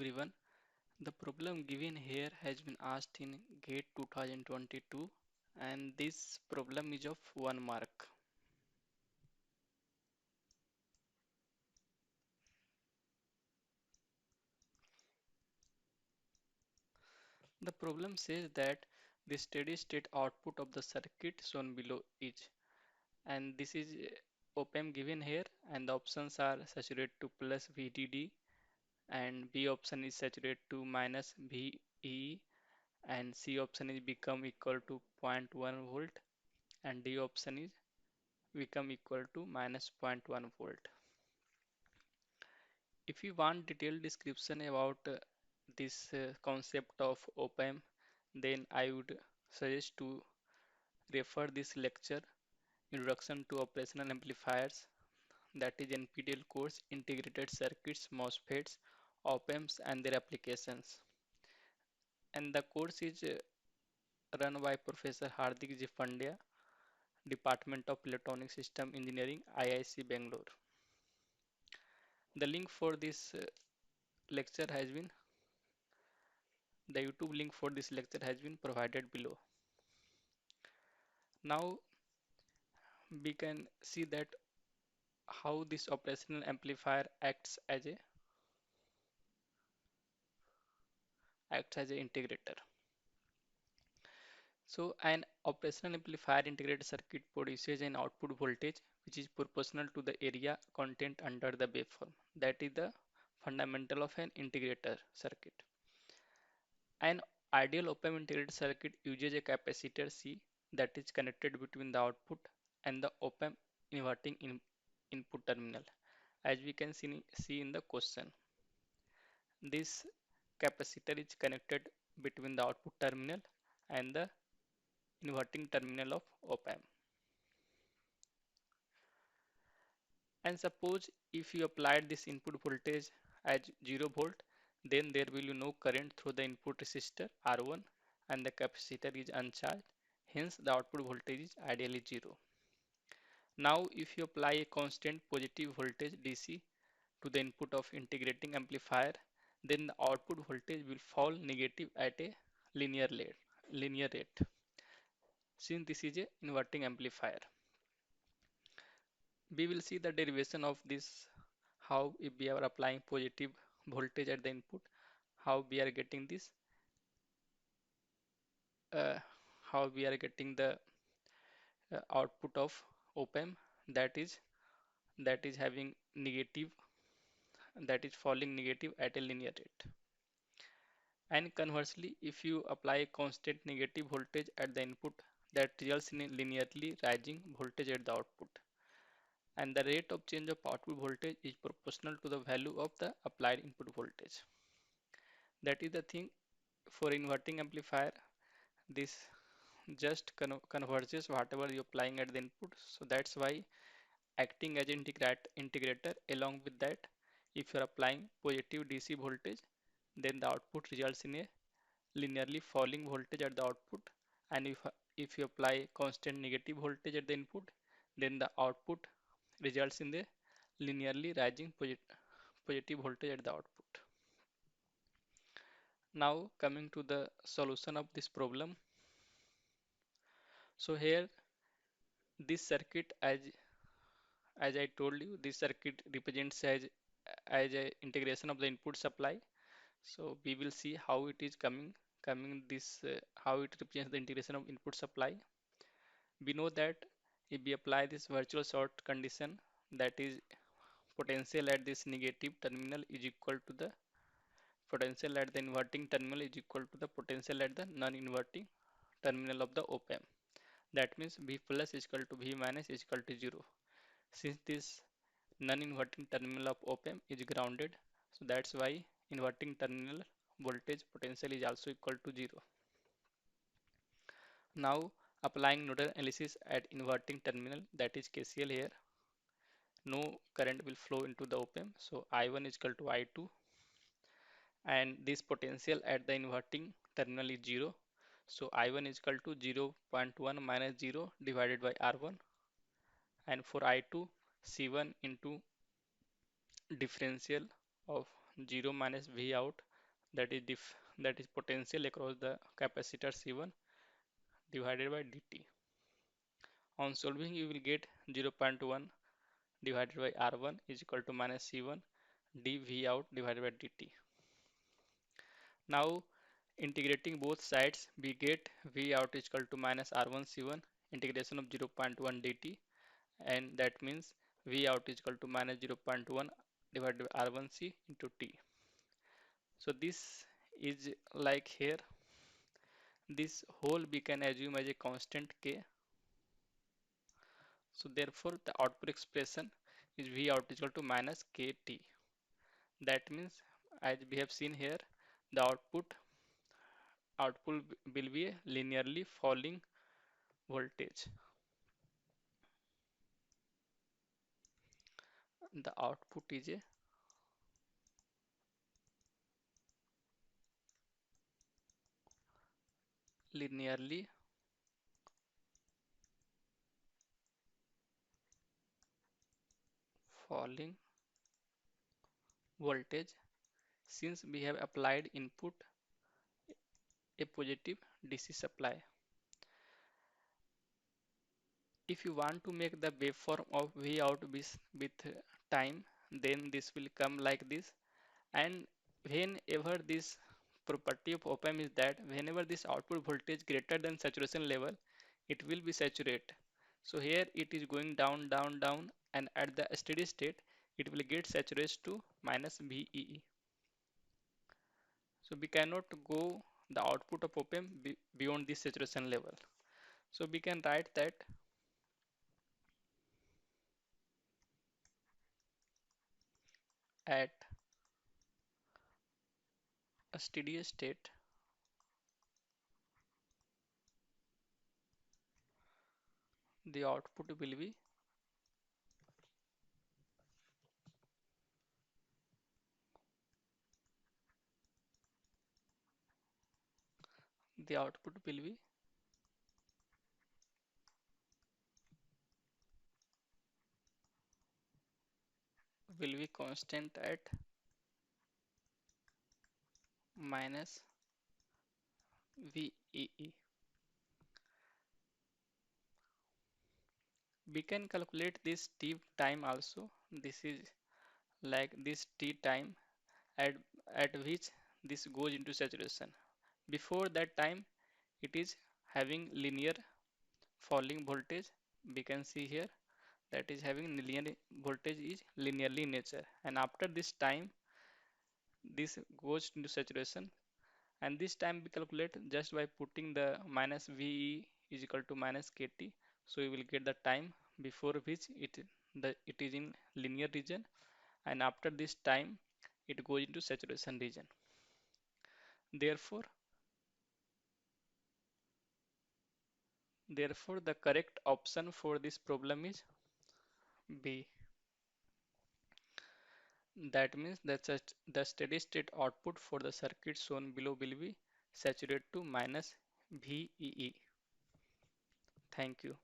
everyone. The problem given here has been asked in GATE 2022 and this problem is of 1 mark. The problem says that the steady state output of the circuit shown below is, and this is op-amp given here, and the options are saturate to plus VDD, and B option is saturate to minus VE, and C option is become equal to zero point 0.1 volt, and D option is become equal to minus zero point 0.1 volt. If you want detailed description about this concept of op-amp, then I would suggest to refer this lecture Introduction to Operational Amplifiers, that is NPTEL course, Integrated Circuits, MOSFETs, op-amps and their applications. And the course is run by Professor Hardik G. Pandya, Department of Electronic System Engineering, IIC Bangalore. The link for this lecture has been The YouTube link for this lecture has been provided below. Now we can see that how this operational amplifier acts as an integrator. So an operational amplifier integrated circuit produces an output voltage which is proportional to the area content under the waveform. That is the fundamental of an integrator circuit. An ideal op-amp integrated circuit uses a capacitor C that is connected between the output and the op-amp inverting input terminal, as we can see in the question. This capacitor is connected between the output terminal and the inverting terminal of op-amp. And suppose if you applied this input voltage as 0 volt, then there will be no current through the input resistor R1 and the capacitor is uncharged. Hence the output voltage is ideally 0. Now if you apply a constant positive voltage DC to the input of integrating amplifier, then the output voltage will fall negative at a linear rate since this is a inverting amplifier. We will see the derivation of this, how if we are applying positive voltage at the input, how we are getting this, uh, how we are getting the output of op-amp that is having negative, that is falling negative at a linear rate. And conversely, if you apply a constant negative voltage at the input, that results in a linearly rising voltage at the output. And the rate of change of output voltage is proportional to the value of the applied input voltage. That is the thing for inverting amplifier. This just converges whatever you're applying at the input. So that's why acting as integrator, along with that, if you're applying positive DC voltage, then the output results in a linearly falling voltage at the output, and if you apply constant negative voltage at the input, then the output results in the linearly rising positive voltage at the output. Now coming to the solution of this problem. So here this circuit, as I told you, this circuit represents as a integration of the input supply. So we will see how it is coming this how it represents the integration of input supply. We know that if we apply this virtual short condition, that is potential at this negative terminal is equal to the potential at the inverting terminal is equal to the potential at the non-inverting terminal of the op-amp. That means V plus is equal to V minus is equal to 0. Since this non-inverting terminal of op-amp is grounded, so that's why inverting terminal voltage potential is also equal to 0. Now applying nodal analysis at inverting terminal, that is KCL here, no current will flow into the op-amp, so I1 is equal to I2, and this potential at the inverting terminal is 0, so I1 is equal to 0.1 minus 0 divided by R1, and for I2 C1 into differential of 0 minus V out that is potential across the capacitor C1 divided by dt. On solving, you will get 0.1 divided by R1 is equal to minus C1 dV out divided by dt. Now integrating both sides, we get V out is equal to minus R1 C1 integration of 0.1 dt, and that means V out is equal to minus 0.1 divided by R1 C into T. So this is like here, this whole we can assume as a constant K. So therefore the output expression is V out is equal to minus KT. That means, as we have seen here, the output will be a linearly falling voltage. The output is a linearly falling voltage since we have applied input a positive DC supply. If you want to make the waveform of V out with time, then this will come like this. And whenever this property of op amp is that whenever this output voltage greater than saturation level, it will be saturate. So here it is going down, down, down, and at the steady state, it will get saturated to minus VEE. So we cannot go the output of op amp beyond this saturation level. So we can write that at a steady state, the output will be the output will be constant at minus VEE. We can calculate this T time also. This is like this T time at, at which this goes into saturation. Before that time, it is having linear falling voltage. We can see here that is having linear voltage is linearly in nature. And after this time, this goes into saturation. And this time we calculate just by putting the minus VE is equal to minus KT. So you will get the time before which it is in linear region, and after this time it goes into saturation region. Therefore the correct option for this problem is B. That means that the steady state output for the circuit shown below will be saturated to minus VEE. Thank you.